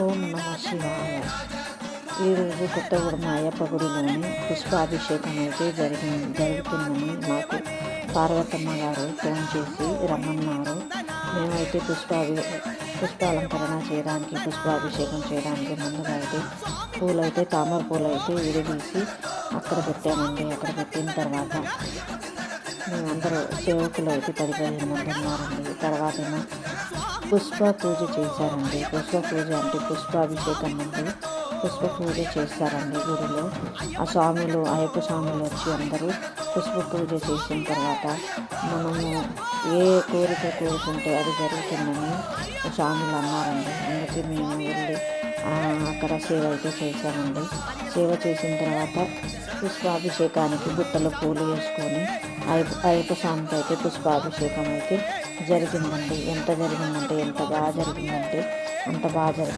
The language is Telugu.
ఓం నమ శివాయ. ఈరోజు కొత్తగూడెం అయ్యప్ప గుడిలోని పుష్పాభిషేకం అయితే జరుగుతుందని మాకు పార్వతమ్మ గారు ఫోన్ చేసి రమ్మన్నారు. మేమైతే పుష్పాలంకరణ చేయడానికి, పుష్పాభిషేకం చేయడానికి ముందుగా అయితే పూలైతే తామర పూలు అయితే విడదీసి అక్కడ పెట్టామండి. అక్కడ పెట్టిన తర్వాత మేమందరూ సేవకులు అయితే 10-15 మంది ఉన్నారండి. తర్వాత పుష్ప పూజ చేశారండి. పుష్ప పూజ అంటే పుష్పాభిషేకం అంటే పుష్ప పూజ చేస్తారండి గుడిలో. ఆ స్వాములు, అయ్యప్ప స్వాములు వచ్చి అందరూ పుష్ప పూజ చేసిన తర్వాత మనము ఏ కోరిక కోరుకుంటే అది జరుగుతుందని స్వాములు అన్నారండి. అందుకే మేము వెళ్ళి అక్కడ సేవ అయితే చేశామండి. సేవ చేసిన తర్వాత పుష్పాభిషేకానికి బుట్టలో పూలు వేసుకొని అయ్యప్ప స్వామికి అయితే పుష్పాభిషేకం అయితే జరిగిందండి. ఎంత బాగా జరిగిందంటే అంత బాగా జరిగింది.